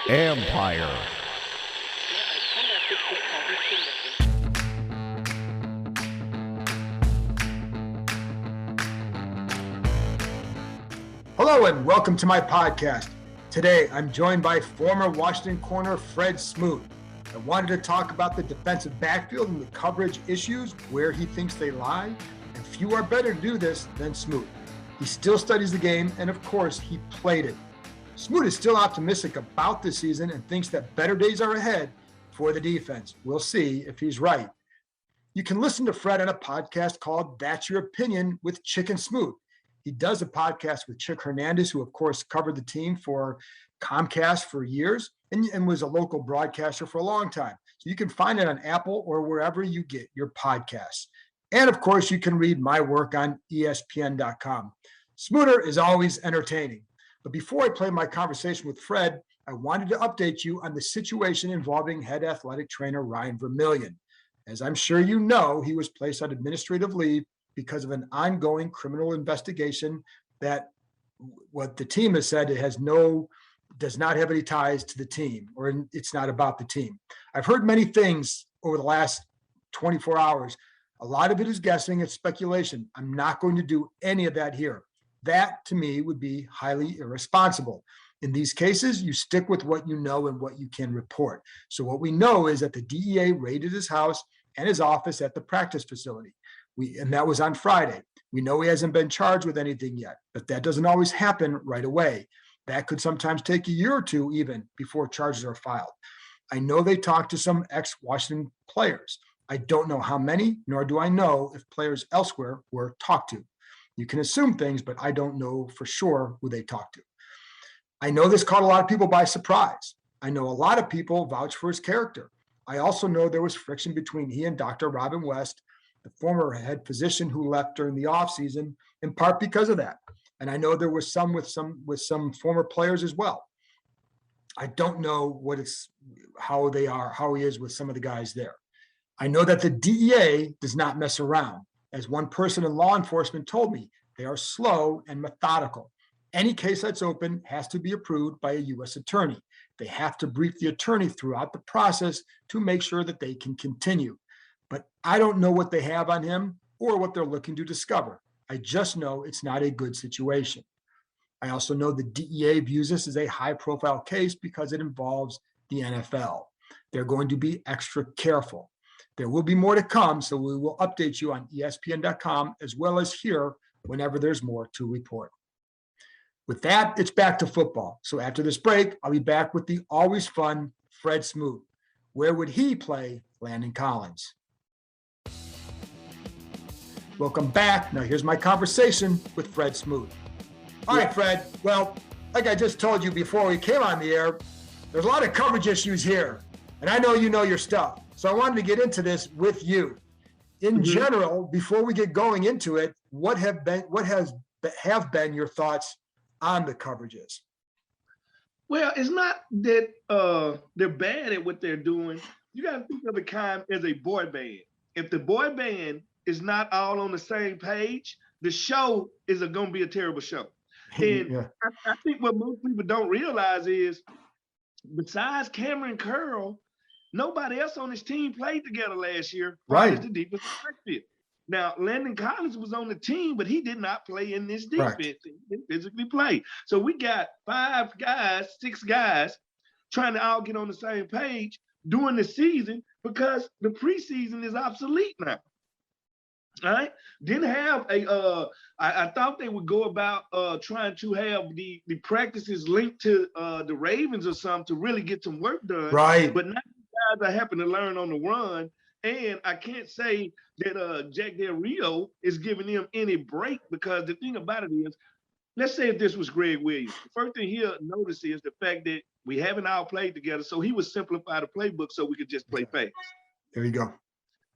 Empire. Hello and welcome to my podcast. Today I'm joined by former Washington corner Fred Smoot. I wanted to talk about the defensive backfield and the coverage issues, where he thinks they lie, and few are better to do this than Smoot. He still studies the game, and of course, he played it. Smoot is still optimistic about this season and thinks that better days are ahead for the defense. We'll see if he's right. You can listen to Fred on a podcast called That's Your Opinion with Chick and Smoot. He does a podcast with Chick Hernandez, who of course covered the team for Comcast for years and was a local broadcaster for a long time. So you can find it on Apple or wherever you get your podcasts. And of course, you can read my work on ESPN.com. Smooter is always entertaining. But before I play my conversation with Fred, I wanted to update you on the situation involving head athletic trainer Ryan Vermillion. As I'm sure you know, he was placed on administrative leave because of an ongoing criminal investigation that what the team has said, does not have any ties to the team, or it's not about the team. I've heard many things over the last 24 hours. A lot of it is guessing, it's speculation. I'm not going to do any of that here. That to me would be highly irresponsible. In these cases, you stick with what you know and what you can report. So what we know is that the DEA raided his house and his office at the practice facility. And that was on Friday. We know he hasn't been charged with anything yet, but that doesn't always happen right away. That could sometimes take a year or two even before charges are filed. I know they talked to some ex-Washington players. I don't know how many, nor do I know if players elsewhere were talked to. You can assume things, but I don't know for sure who they talked to. I know this caught a lot of people by surprise. I know a lot of people vouch for his character. I also know there was friction between he and Dr. Robin West, the former head physician who left during the offseason, in part because of that. And I know there was some with some former players as well. I don't know how he is with some of the guys there. I know that the DEA does not mess around. As one person in law enforcement told me, they are slow and methodical. Any case that's open has to be approved by a U.S. attorney. They have to brief the attorney throughout the process to make sure that they can continue. But I don't know what they have on him or what they're looking to discover. I just know it's not a good situation. I also know the DEA views this as a high-profile case because it involves the NFL. They're going to be extra careful. There will be more to come, so we will update you on ESPN.com as well as here whenever there's more to report. With that, it's back to football. So after this break, I'll be back with the always fun Fred Smoot. Where would he play Landon Collins? Welcome back. Now here's my conversation with Fred Smoot. All right, Fred. Well, like I just told you before we came on the air, there's a lot of coverage issues here. And I know you know your stuff. So I wanted to get into this with you. In general, before we get going into it, what have been your thoughts on the coverages? Well, it's not that they're bad at what they're doing. You got to think of it as a boy band. If the boy band is not all on the same page, the show is going to be a terrible show. And yeah. I think what most people don't realize is, besides Cameron Curl, nobody else on this team played together last year. Right. The defensive backfield. Now, Landon Collins was on the team, but he did not play in this defense. Right. He didn't physically play. So we got 6 guys trying to all get on the same page during the season because the preseason is obsolete now. All right. Didn't have I thought they would go about trying to have the practices linked to the Ravens or something to really get some work done. Right. But now the guys are having to learn on the run. And I can't say that Jack Del Rio is giving them any break, because the thing about it is, let's say if this was Greg Williams, the first thing he'll notice is the fact that we haven't all played together. So he would simplify the playbook so we could just play fast. There you go.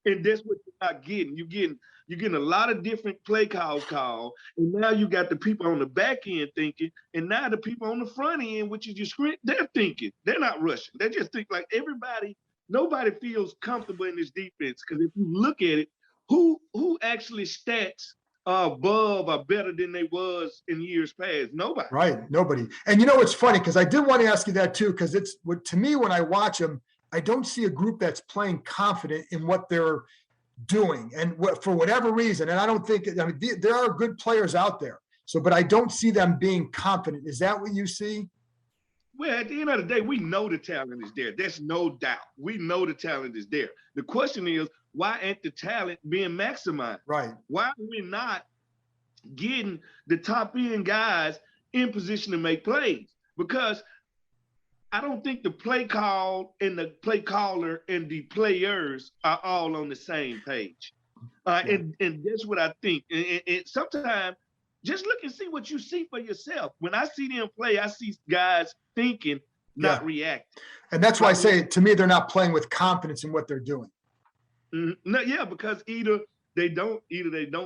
And that's what you're not getting. You're getting a lot of different play calls called, and now you got the people on the back end thinking, and now the people on the front end, which is your screen, they're thinking. They're not rushing. They just think like everybody. Nobody feels comfortable in this defense, because if you look at it, who actually stats above or better than they was in years past? Nobody. Right, nobody. And you know, it's funny because I did want to ask you that too, because it's to me when I watch them, I don't see a group that's playing confident in what they're doing, and for whatever reason. And I don't think, I mean, there are good players out there. So, but I don't see them being confident. Is that what you see? Well, at the end of the day, we know the talent is there. There's no doubt. We know the talent is there. The question is, why ain't the talent being maximized? Right. Why are we not getting the top end guys in position to make plays? Because I don't think the play call and the play caller and the players are all on the same page. And that's what I think. And sometimes just look and see what you see for yourself. When I see them play, I see guys thinking, not reacting. And that's why I say, to me, they're not playing with confidence in what they're doing. No, yeah, because either they don't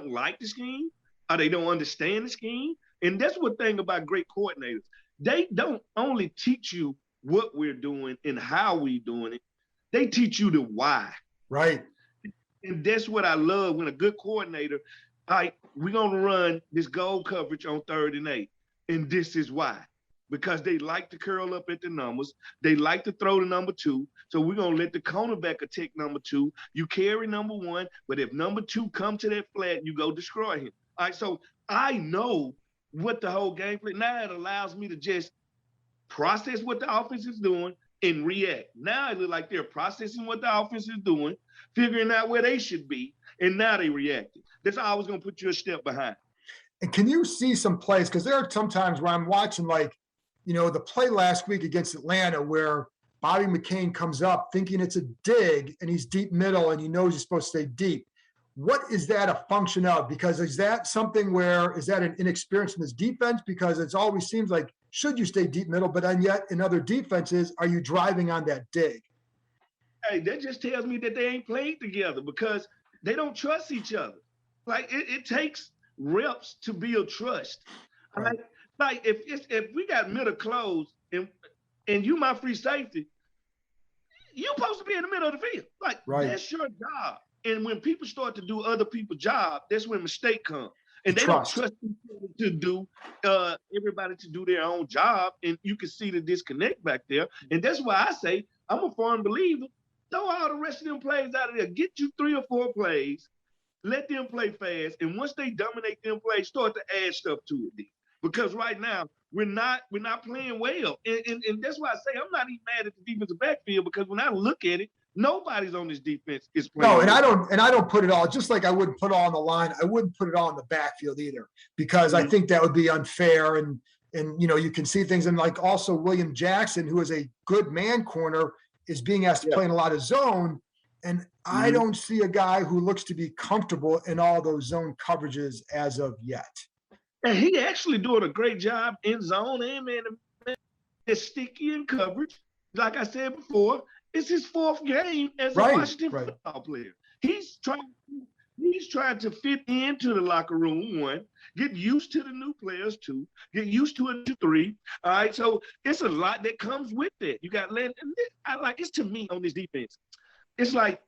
like the scheme or they don't understand the scheme. And that's one thing about great coordinators. They don't only teach you what we're doing and how we're doing it. They teach you the why. Right. And that's what I love when a good coordinator, all right, we're going to run this goal coverage on 3rd and 8. And this is why. Because they like to curl up at the numbers. They like to throw the number 2. So we're going to let the cornerback attack number 2. You carry number 1, but if number 2 come to that flat, you go destroy him. All right, so I know what the whole game plan. Now it allows me to just process what the offense is doing and react. Now it looks like they're processing what the offense is doing, figuring out where they should be, and now they reacting. That's always going to put you a step behind. And can you see some plays? Because there are some times where I'm watching, like, you know, the play last week against Atlanta where Bobby McCain comes up thinking it's a dig and he's deep middle and he knows he's supposed to stay deep. What is that a function of? Because is that something where, is that an inexperience in this defense? Because it always seems like, should you stay deep middle, but then yet in other defenses, are you driving on that dig? Hey, that just tells me that they ain't played together because they don't trust each other. Like it takes reps to build trust. Right. Like if we got middle closed and you my free safety, you're supposed to be in the middle of the field. Like that's your job. And when people start to do other people's job, that's when mistake comes. And they don't trust each other to do everybody to do their own job. And you can see the disconnect back there. And that's why I say I'm a firm believer. Throw all the rest of them plays out of there. Get you 3 or 4 plays. Let them play fast. And once they dominate them plays, start to add stuff to it. Then. Because right now we're not playing well. And that's why I say I'm not even mad at the defensive backfield, because when I look at it, nobody's on this defense is playing. No, and I don't put it all, just like I wouldn't put it all on the line. I wouldn't put it all in the backfield either, because I think that would be unfair. And you know, you can see things. And like also William Jackson, who is a good man corner, is being asked to play in a lot of zone. And I don't see a guy who looks to be comfortable in all those zone coverages as of yet. And he actually doing a great job in zone and man. It's sticky in coverage. Like I said before, it's his 4th game as a Washington football player. He's trying to fit into the locker room, 1, get used to the new players, 2, get used to it, 3. All right, so it's a lot that comes with it. You got Landon. It's to me on this defense. It's like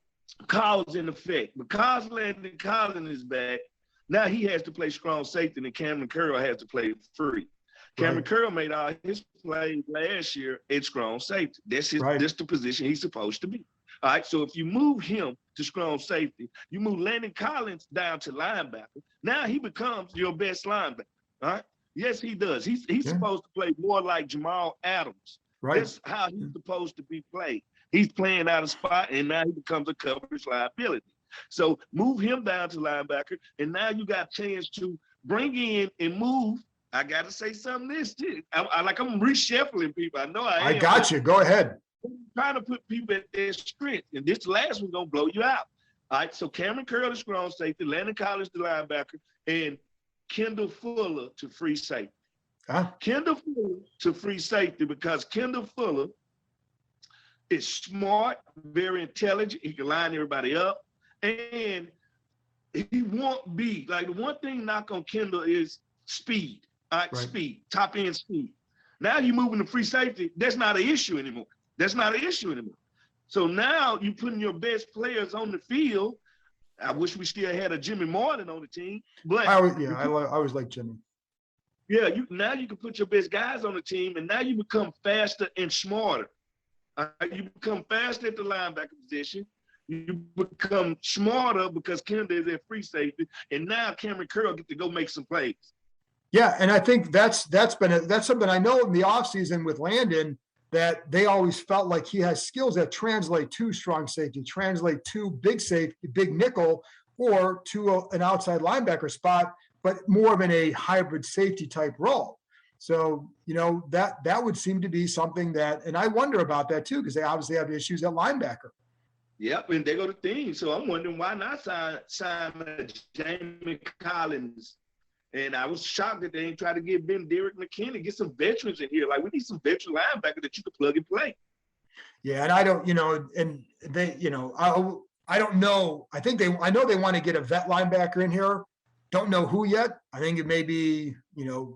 cause and effect. Because Landon Collins is back, now he has to play strong safety, and Cameron Curl has to play free. Cameron Curl made all his plays last year at strong safety. That's the position he's supposed to be. All right, so if you move him to strong safety, you move Landon Collins down to linebacker. Now he becomes your best linebacker. All right, yes, he does. He's supposed to play more like Jamal Adams. That's how he's supposed to be played. He's playing out of spot, and now he becomes a coverage liability. So move him down to linebacker, and now you got a chance to bring in and move. I got to say something this too. I'm reshuffling people. I know I am. I got you. Go ahead. I'm trying to put people at their strength, and this last one's going to blow you out. All right, so Cameron Curl is strong safety, Landon Collins the linebacker, and Kendall Fuller to free safety. Kendall Fuller to free safety, because Kendall Fuller is smart, very intelligent. He can line everybody up, and he won't be like, the one thing knock on Kendall is speed. All right, speed, top end speed. Now you're moving to free safety. That's not an issue anymore. So now you're putting your best players on the field. I wish we still had a Jimmy Martin on the team, but I always like Jimmy. Yeah, now you can put your best guys on the team, and now you become faster and smarter. You become faster at the linebacker position. You become smarter because Kendall is at free safety, and now Cameron Curl get to go make some plays. Yeah, and I think that's something I know in the offseason with Landon, that they always felt like he has skills that translate to strong safety, translate to big safety, big nickel, or to an outside linebacker spot, but more of in a hybrid safety type role. So, that would seem to be something that, and I wonder about that too, because they obviously have issues at linebacker. Yep, and they go to things. So I'm wondering why not sign Jamie Collins. And I was shocked that they ain't try to get Derek McKinney, get some veterans in here. Like, we need some veteran linebacker that you can plug and play. Yeah, and I don't, and they, I don't know. I know they want to get a vet linebacker in here. Don't know who yet. I think it may be,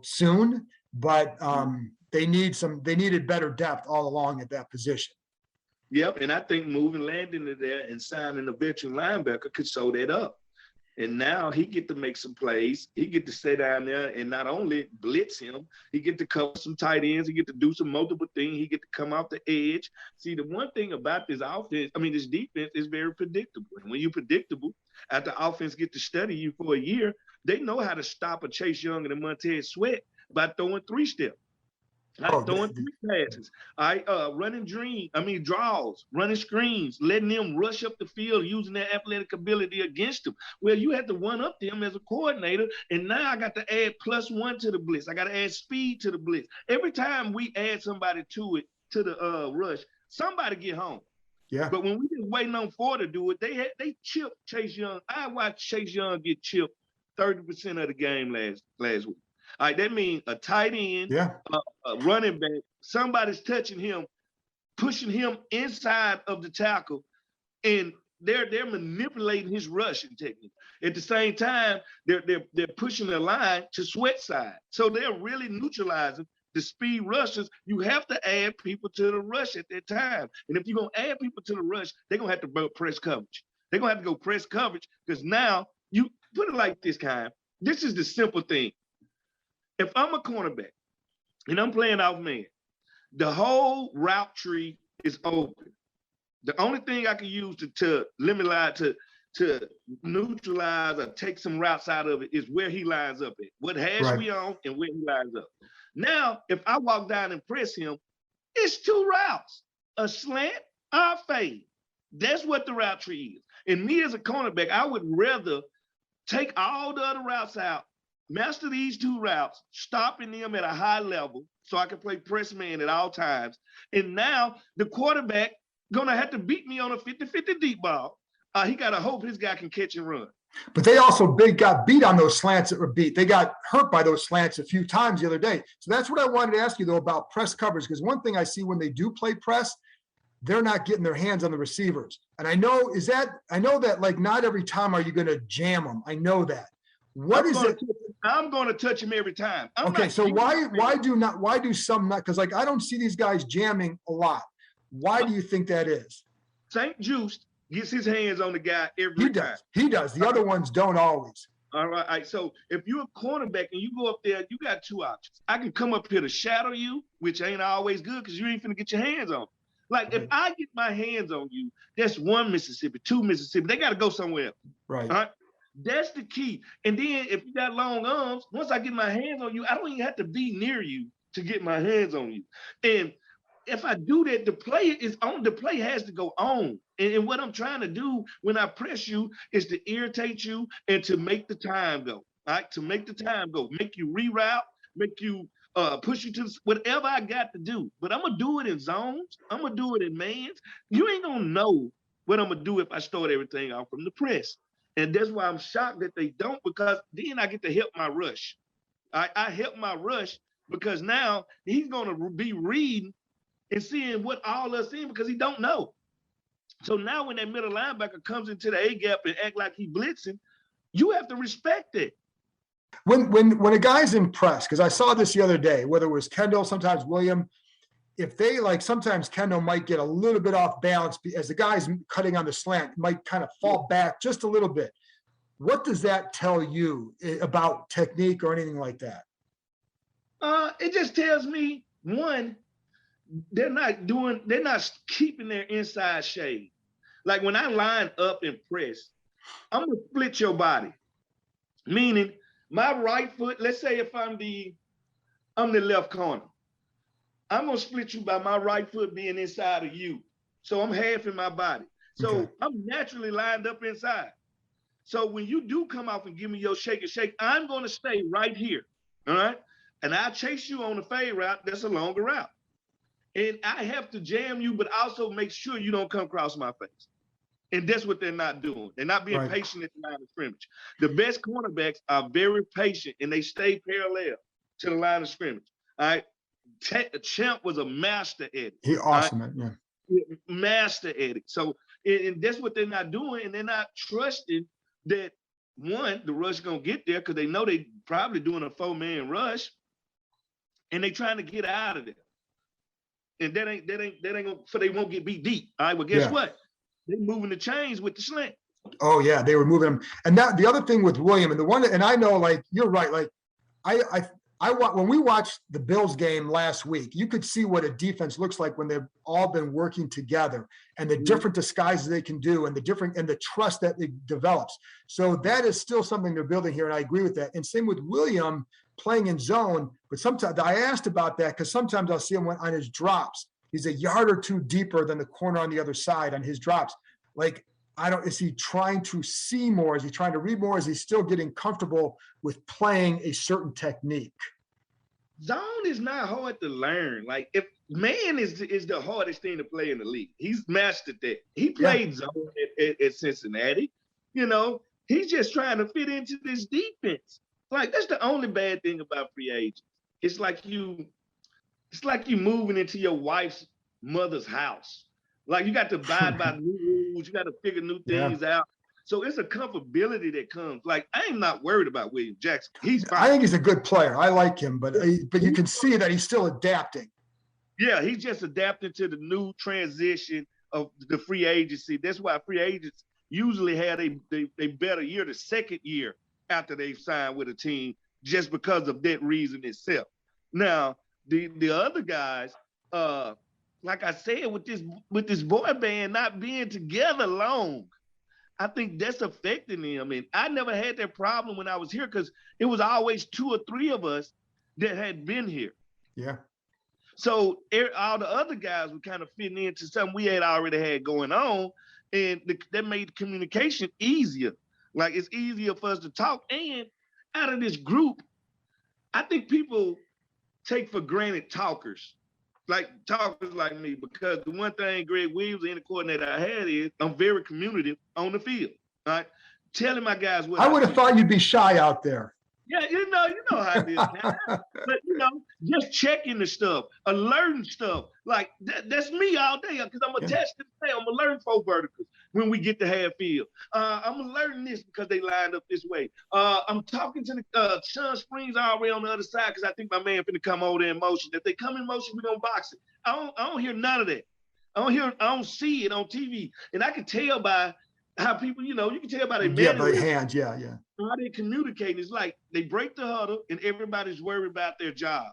soon, but they needed better depth all along at that position. Yep, and I think moving Landon to there and signing a veteran linebacker could sew that up. And now he get to make some plays. He get to stay down there and not only blitz him, he get to cover some tight ends. He get to do some multiple things. He get to come off the edge. See, the one thing about this this defense is very predictable. And when you're predictable, after offense get to study you for a year, they know how to stop a Chase Young and a Montez Sweat by throwing three-step. Throwing three passes, running draws, running screens, letting them rush up the field using their athletic ability against them. Well, you have to one up them as a coordinator, and now I got to add +1 to the blitz. I got to add speed to the blitz. Every time we add somebody to the rush, somebody get home. Yeah. But when we just waiting on 4 to do it, they chipped Chase Young. I watched Chase Young get chipped 30% of the game last week. All right, that means a tight end, a running back, somebody's touching him, pushing him inside of the tackle, and they're manipulating his rushing technique. At the same time, they're pushing the line to Sweat side. So they're really neutralizing the speed rushers. You have to add people to the rush at that time. And if you're going to add people to the rush, they're going to have to go press coverage. They're going to have to go press coverage because now you put it like this, Kyle. This is the simple thing. If I'm a cornerback and I'm playing off man, the whole route tree is open. The only thing I can use to limit to neutralize or take some routes out of it is where he lines up at, what hash we on and where he lines up. Now, if I walk down and press him, it's 2 routes, a slant or a fade. That's what the route tree is. And me as a cornerback, I would rather take all the other routes out, master these 2 routes, stopping them at a high level so I can play press man at all times. And now the quarterback gonna have to beat me on a 50-50 deep ball. He gotta hope his guy can catch and run. But they also got beat on those slants that were beat. They got hurt by those slants a few times the other day. So that's what I wanted to ask you, though, about press coverage, because one thing I see when they do play press, they're not getting their hands on the receivers. And I know that like not every time are you going to jam them. I know that. I'm going to touch him every time. So why do some not? Because like I don't see these guys jamming a lot. Why do you think that is? St. Juice gets his hands on the guy every time. He does. The other ones don't always. All right. So if you're a cornerback and you go up there, you got 2 options. I can come up here to shadow you, which ain't always good because you ain't finna get your hands on. Like if I get my hands on you, that's 1 Mississippi, 2 Mississippi. They got to go somewhere else. Right. All right. That's the key. And then if you got long arms, once I get my hands on you, I don't even have to be near you to get my hands on you. And if I do that, the play is on. The play has to go on. And what I'm trying to do when I press you is to irritate you and to make the time go. All right, to make the time go, make you reroute, make you push you to whatever I got to do. But I'm gonna do it in zones. I'm gonna do it in mans. You ain't gonna know what I'm gonna do if I start everything off from the press. And that's why I'm shocked that they don't, because then I get to help my rush. I help my rush because now he's gonna be reading and seeing what all us in because he don't know. So now when that middle linebacker comes into the A gap and act like he blitzing, you have to respect it. When a guy's in press, because I saw this the other day, whether it was Kendall, sometimes William, if they like, sometimes Kendall might get a little bit off balance as the guy's cutting on the slant, might kind of fall back just a little bit. What does that tell you about technique or anything like that? It just tells me, one, they're not keeping their inside shade. Like when I line up and press, I'm gonna split your body. Meaning my right foot, let's say if I'm the left corner, I'm gonna split you by my right foot being inside of you. So I'm half in my body. So okay. I'm naturally lined up inside. So when you do come off and give me your shake and shake, I'm gonna stay right here. All right. And I'll chase you on the fade route. That's a longer route. And I have to jam you, but also make sure you don't come across my face. And that's what they're not doing. They're not being patient at the line of scrimmage. The best cornerbacks are very patient and they stay parallel to the line of scrimmage. All right. Champ was a master at it. He awesome, right? Yeah. Master at it. So, and that's what they're not doing. And they're not trusting that, one, the rush gonna get there because they know they probably doing a 4-man rush and they trying to get out of there. And that ain't gonna, so they won't get beat deep. All right, well, guess what? They moving the chains with the slant. Oh yeah, they were moving them. And that the other thing with William, and the one, and I know, like, you're right. Like when we watched the Bills game last week, you could see what a defense looks like when they've all been working together and the different disguises they can do and the trust that it develops. So that is still something they're building here. And I agree with that. And same with William playing in zone. But sometimes I asked about that because sometimes I'll see him on his drops. He's a yard or two deeper than the corner on the other side on his drops. Like, is he trying to see more? Is he trying to read more? Is he still getting comfortable with playing a certain technique? Zone is not hard to learn. Like, if man is the hardest thing to play in the league. He's mastered that. He played zone at Cincinnati. You know, he's just trying to fit into this defense. Like, that's the only bad thing about free agents. It's like you moving into your wife's mother's house. Like, you got to abide by new rules. You got to figure new things out. So it's a comfortability that comes. Like, I am not worried about William Jackson. He's fine. I think he's a good player. I like him, but you can see that he's still adapting. Yeah, he's just adapting to the new transition of the free agency. That's why free agents usually have a better year the second year after they've signed with a team, just because of that reason itself. Now, the other guys, like I said, with this boy band not being together long, I think that's affecting them. And I never had that problem when I was here because it was always 2 or 3 of us that had been here. Yeah. So all the other guys were kind of fitting into something we had already had going on, and that made communication easier. Like, it's easier for us to talk. And out of this group, I think people take for granted talkers like me, because the one thing Greg Williams, the coordinator I had, is I'm very communicative on the field. All right, telling my guys what I would have thought you'd be shy out there. Yeah, you know how it is. But just checking the stuff, alerting stuff. Like that's me all day because I'm attached to the play. I'm alerting 4 verticals when we get to half field. I'm alerting this because they lined up this way. I'm talking to the Sean Springs already on the other side because I think my man finna come over there in motion. If they come in motion, we're gonna box it. I don't hear none of that. I don't see it on TV, and I can tell by how people, you can tell by their hands, how they communicate. It's like they break the huddle and everybody's worried about their job,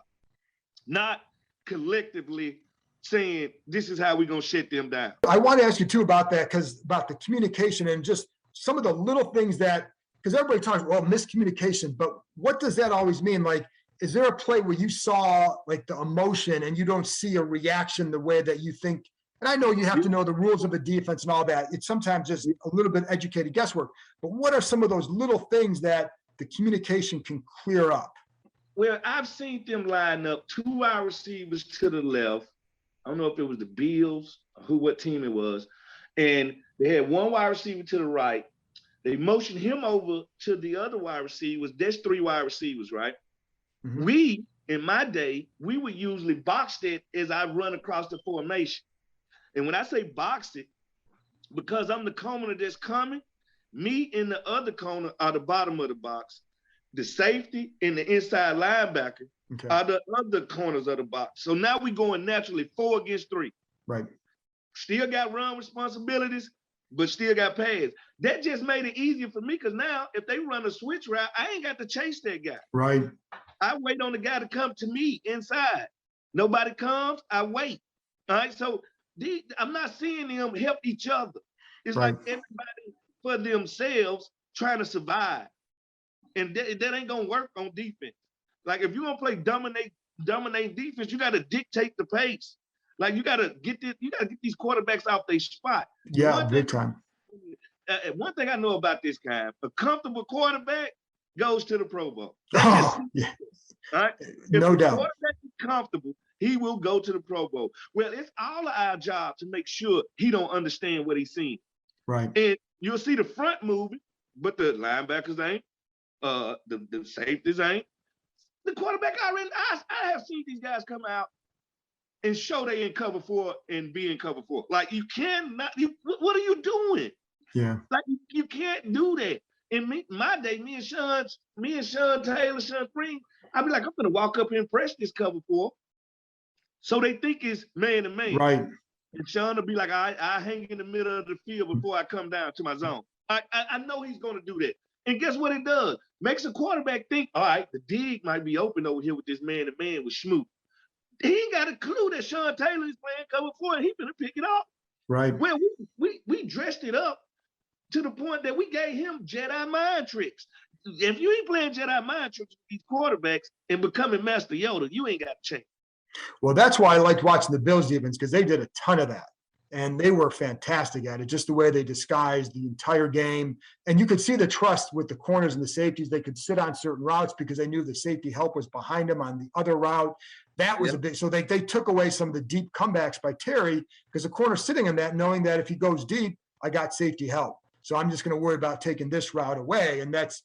not collectively saying this is how we're gonna shut them down. I want to ask you too about that, about the communication and just some of the little things because everybody talks, well, miscommunication, but what does that always mean? Like, is there a play where you saw like the emotion and you don't see a reaction the way that you think? And I know you have to know the rules of the defense and all that. It's sometimes just a little bit educated guesswork. But what are some of those little things that the communication can clear up? Well, I've seen them line up 2 wide receivers to the left. I don't know if it was the Bills or what team it was. And they had 1 wide receiver to the right. They motioned him over to the other wide receivers. That's 3 wide receivers, right? Mm-hmm. We, in my day, we would usually box that as I run across the formation. And when I say box it, because I'm the corner that's coming, me and the other corner are the bottom of the box. the safety, and the inside linebacker are the other corners of the box. So now we're going naturally 4 against 3. Right. Still got run responsibilities, but still got pass. That just made it easier for me because now if they run a switch route, I ain't got to chase that guy. Right. I wait on the guy to come to me inside. Nobody comes, I wait. All right. So I'm not seeing them help each other. It's like everybody for themselves trying to survive. And that ain't gonna work on defense. Like if you're gonna play dominate defense, you gotta dictate the pace. Like you gotta get these quarterbacks off their spot. Yeah, big time. One thing I know about this guy, a comfortable quarterback goes to the Pro Bowl. Oh, yeah. All right? No doubt. If the quarterback is comfortable, he will go to the Pro Bowl. Well, it's all of our job to make sure he don't understand what he's seeing. Right. And you'll see the front moving, but the linebackers ain't. The safeties ain't. The quarterback I have seen these guys come out and show they in cover 4 and be in cover 4. Like you cannot. What are you doing? Yeah. Like you can't do that. In my day, me and Sean Taylor, Sean Spring, I'd be like, I'm gonna walk up here and press this cover 4. So they think it's man to man. Right. And Sean will be like, I hang in the middle of the field before I come down to my zone. I know he's gonna do that. And guess what it does? Makes a quarterback think, all right, the dig might be open over here with this man-to-man with Smoot. He ain't got a clue that Sean Taylor is playing cover 4 and he's gonna pick it up. Right. Well, we dressed it up to the point that we gave him Jedi mind tricks. If you ain't playing Jedi mind tricks with these quarterbacks and becoming Master Yoda, you ain't got to change. Well, that's why I liked watching the Bills defense because they did a ton of that. And they were fantastic at it, just the way they disguised the entire game. And you could see the trust with the corners and the safeties. They could sit on certain routes because they knew the safety help was behind them on the other route. That was a big, so they took away some of the deep comebacks by Terry because the corner's sitting in that, knowing that if he goes deep, I got safety help. So I'm just going to worry about taking this route away. And let's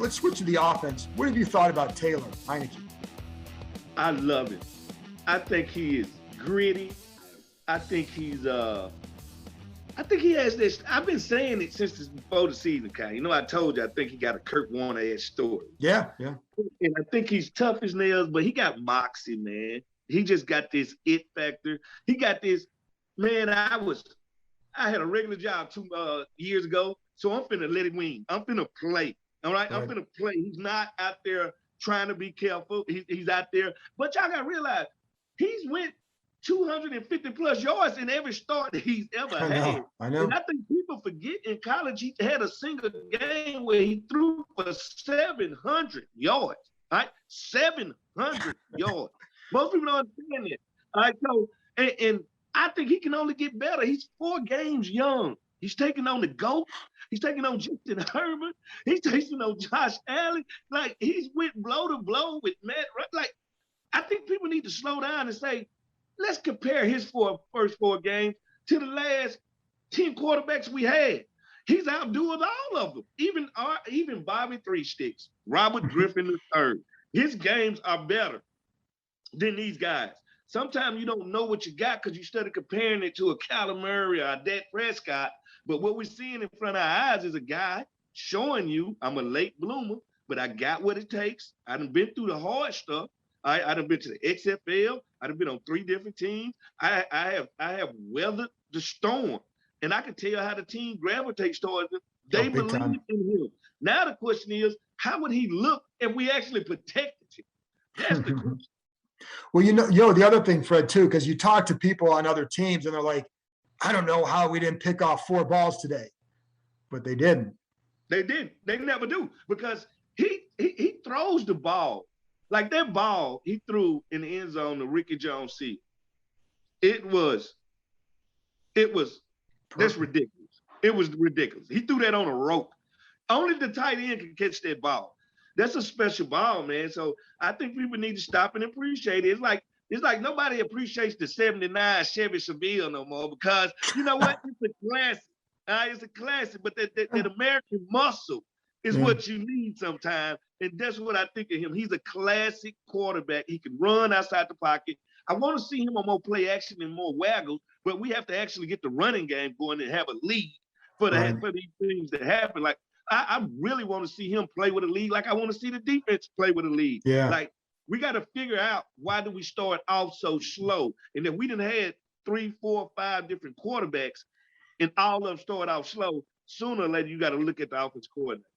switch to the offense. What have you thought about Taylor Heinicke? I love it. I think he is gritty. I think he has this. I've been saying it since before the season, Kai. You know, I told you I think he got a Kurt Warner-esque story. Yeah. And I think he's tough as nails, but he got moxie, man. He just got this it factor. He got this, man, I had a regular job 2 years ago, so I'm finna let it wing. I'm finna play, all right? I'm finna play. He's not out there trying to be careful. He's out there. But y'all got to realize, he's went 250 plus yards in every start that he's ever had. I know. And I think people forget in college he had a single game where he threw for 700 yards. All right, 700 yards. Most people don't understand that. All right, so and I think he can only get better. He's 4 games young. He's taking on the GOAT. He's taking on Justin Herbert. He's taking on Josh Allen. Like he's went blow to blow with Matt. Like I think people need to slow down and say, let's compare his first 4 games to the last 10 quarterbacks we had. He's outdoing all of them, even Bobby Three Sticks, Robert Griffin III. His games are better than these guys. Sometimes you don't know what you got because you started comparing it to a Kyler Murray or a Dak Prescott. But what we're seeing in front of our eyes is a guy showing you, I'm a late bloomer, but I got what it takes. I done been through the hard stuff. I done been to the XFL. I done been on 3 different teams. I have weathered the storm. And I can tell you how the team gravitates towards him. They believe in him. Now the question is, how would he look if we actually protected him? That's the question. Well, the other thing, Fred, too, because you talk to people on other teams and they're like, I don't know how we didn't pick off 4 balls today. But they didn't. They did. They never do. Because he throws the ball. Like that ball he threw in the end zone to Ricky Jones C. It was that's ridiculous. It was ridiculous. He threw that on a rope. Only the tight end can catch that ball. That's a special ball, man. So I think people need to stop and appreciate it. It's like nobody appreciates the 79 Chevy Seville no more because you know what? It's a classic. It's a classic, but that American muscle is what you need sometimes. And that's what I think of him. He's a classic quarterback. He can run outside the pocket. I want to see him on more play action and more waggles, but we have to actually get the running game going and have a lead for these things to happen. Like I really want to see him play with a lead like I want to see the defense play with a lead. Yeah. Like, we got to figure out why do we start off so slow? And if we done had 3, 4, 5 different quarterbacks and all of them started out slow, sooner or later you got to look at the offense coordinator.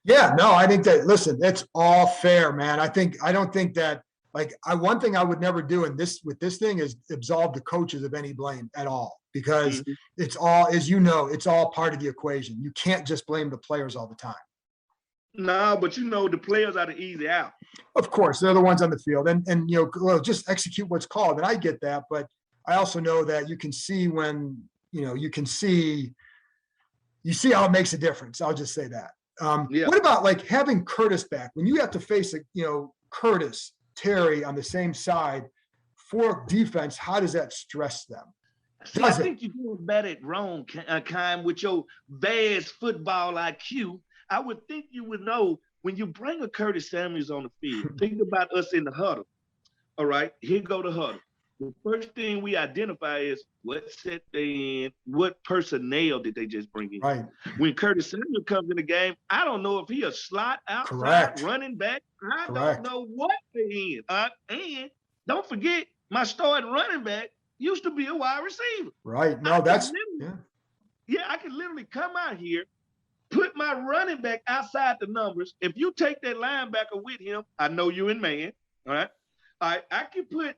Yeah, no, I think that, listen, that's all fair, man. I don't think that, like, one thing I would never do with this thing is absolve the coaches of any blame at all, because it's all, as you know, it's all part of the equation. You can't just blame the players all the time. No, but the players are the easy out. Of course, they're the ones on the field, and just execute what's called. And I get that, but I also know that you can see when, you see how it makes a difference. I'll just say that. What about like having Curtis back when you have to face Curtis, Terry on the same side for defense? How does that stress them? See, I think you're doing better at wrong, Kime, with your vast football IQ. I would think you would know when you bring a Curtis Samuels on the field. Think about us in the huddle. All right, here go the huddle. The first thing we identify is what set they in, what personnel did they just bring in. Right. When Curtis Samuel comes in the game, I don't know if he a slot outside running back. I don't know what they're in. And don't forget, my starting running back used to be a wide receiver. Right. No, I can literally come out here, put my running back outside the numbers. If you take that linebacker with him, I know you in man. All right. I can put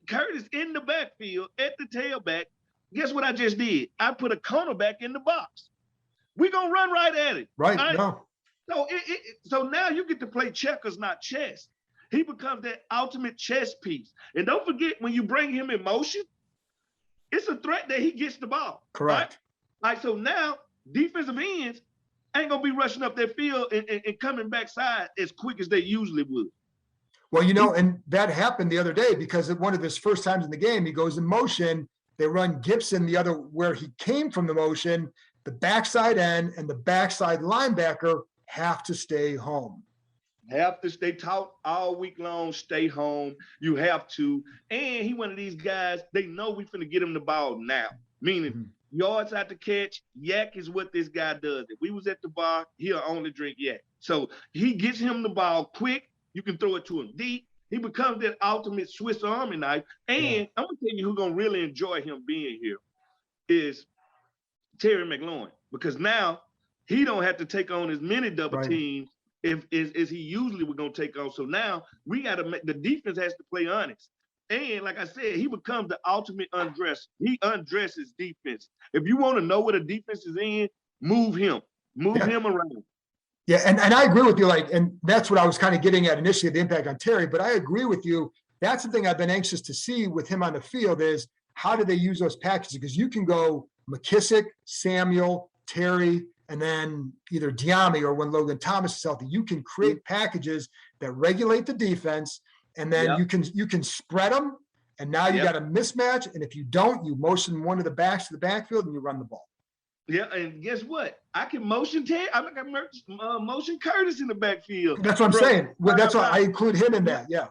Curtis in the backfield at the tailback. Guess what I just did? I put a cornerback in the box. We're going to run right at it. Right. No. So now you get to play checkers, not chess. He becomes that ultimate chess piece. And don't forget, when you bring him in motion, it's a threat that he gets the ball. Correct. Right? So now defensive ends ain't going to be rushing up their field and coming backside as quick as they usually would. Well, and that happened the other day because at one of his first times in the game, he goes in motion. They run Gibson the other where he came from the motion. The backside end and the backside linebacker have to stay home. Have to stay taught all week long, stay home. You have to. And he one of these guys, they know we finna get him the ball now. Meaning yards out to catch, yak is what this guy does. If we was at the bar, he'll only drink yak. So he gets him the ball quick. You can throw it to him deep. He becomes that ultimate Swiss Army knife. And I'm going to tell you who's going to really enjoy him being here is Terry McLaurin. Because now he don't have to take on as many double teams as he usually would going to take on. So now we got to the defense has to play honest. And like I said, he becomes the ultimate undresser. He undresses defense. If you want to know what a defense is in, move him. Move him around. Yeah, and I agree with you, and that's what I was kind of getting at initially, the impact on Terry, but I agree with you. That's the thing I've been anxious to see with him on the field is how do they use those packages? Because you can go McKissick, Samuel, Terry, and then either Diami or when Logan Thomas is healthy, you can create packages that regulate the defense, and then you can spread them, and now you got a mismatch, and if you don't, you motion one of the backs to the backfield and you run the ball. Yeah, and guess what? I can motion Terry. I can motion Curtis in the backfield. That's what I'm saying. Well, that's why I include him in that. Yeah.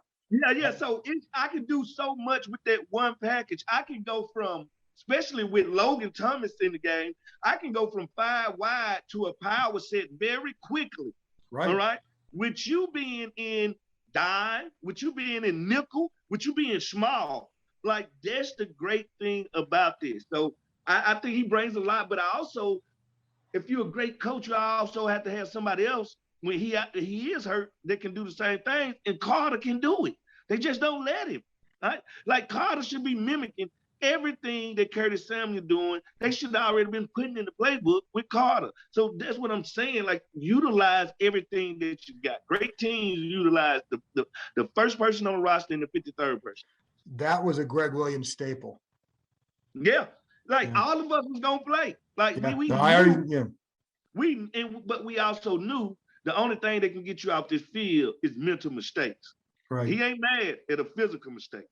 So I can do so much with that one package. I can go from, especially with Logan Thomas in the game, I can go from 5 wide to a power set very quickly. Right. All right. With you being in dime, with you being in nickel, with you being small, like that's the great thing about this. So I think he brings a lot, but I also, if you're a great coach, you also have to have somebody else when he is hurt that can do the same thing, and Carter can do it. They just don't let him. Right? Like Carter should be mimicking everything that Curtis Samuel doing. They should have already been putting in the playbook with Carter. So that's what I'm saying. Like utilize everything that you got. Great teams utilize the first person on the roster and the 53rd person. That was a Greg Williams staple. Yeah. Like all of us was gonna play. Like but we also knew the only thing that can get you out this field is mental mistakes. Right. He ain't mad at a physical mistake,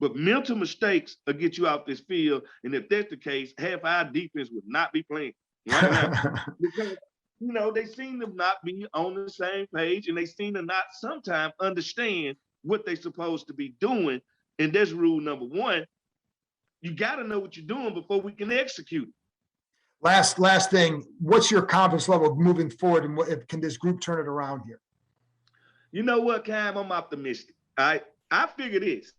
but mental mistakes will get you out this field. And if that's the case, half our defense would not be playing right now because they seem to not be on the same page, and they seem to not sometimes understand what they're supposed to be doing. And that's rule number one. You got to know what you're doing before we can execute it. Last thing, what's your confidence level moving forward, and can this group turn it around here? You know what, Cam? I'm optimistic. I figure this.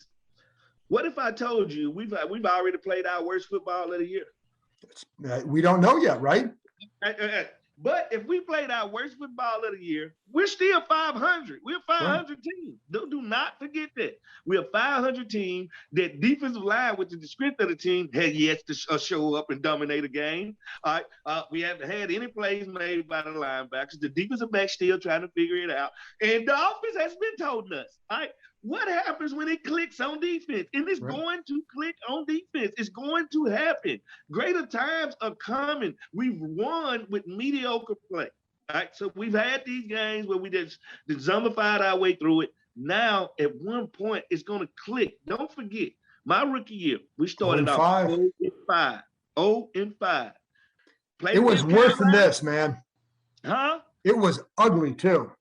What if I told you we've already played our worst football of the year? We don't know yet, right? But if we played our worst football of the year, we're still 500. We're a 500 team. Do not forget that. We're a 500 team. That defensive line, which is the strength of the team, has yet to show up and dominate a game. All right. We haven't had any plays made by the linebackers. The defensive back still trying to figure it out. And the offense has been told us, all right, what happens when it clicks on defense? And it's going to click on defense. It's going to happen. Greater times are coming. We've won with mediocre play. All right, so we've had these games where we just zombified our way through it. Now, at one point, it's going to click. Don't forget, my rookie year, we started off 0-5. 0-5. It was worse than this, man. Huh? It was ugly, too.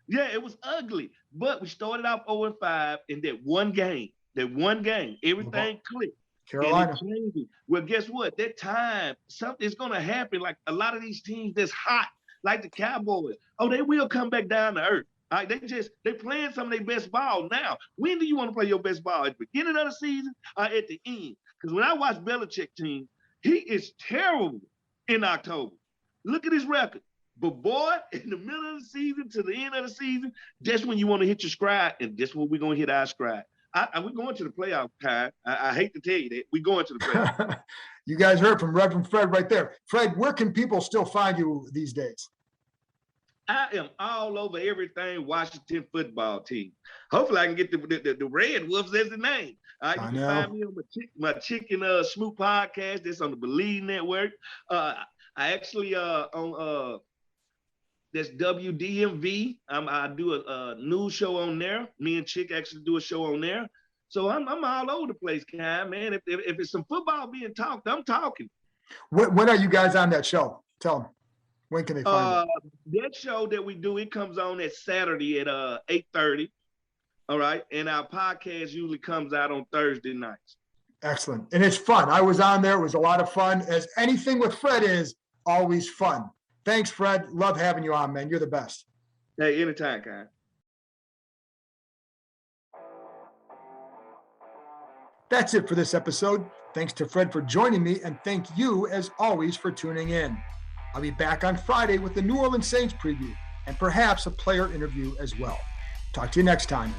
Yeah, it was ugly. But we started off 0-5 in that one game. Everything clicked. Carolina. Well, guess what? That time, something's going to happen. Like a lot of these teams that's hot, like the Cowboys. Oh, they will come back down to earth. All right, they're playing some of their best ball now. When do you want to play your best ball? At the beginning of the season or at the end? Because when I watch Belichick team, he is terrible in October. Look at his record. But boy, in the middle of the season to the end of the season, that's when you want to hit your stride, and that's when we're going to hit our stride. We're going to the playoff, Kai. I hate to tell you that. We're going to the playoff. You guys heard from Reverend Fred right there. Fred, where can people still find you these days? I am all over everything Washington football team. Hopefully I can get the Red Wolves as the name. You can find me on my Chicken Smoot podcast. That's on the Believe Network. I actually on that's WDMV. I do a news show on there. Me and Chick actually do a show on there. So I'm all over the place, Cam, man. If it's some football being talked, I'm talking. When are you guys on that show? Tell them. When can they find it? That show that we do, it comes on at Saturday at 8:30. All right. And our podcast usually comes out on Thursday nights. Excellent. And it's fun. I was on there. It was a lot of fun. As anything with Fred is always fun. Thanks, Fred. Love having you on, man. You're the best. Hey, anytime, Kai. That's it for this episode. Thanks to Fred for joining me, and thank you, as always, for tuning in. I'll be back on Friday with the New Orleans Saints preview and perhaps a player interview as well. Talk to you next time.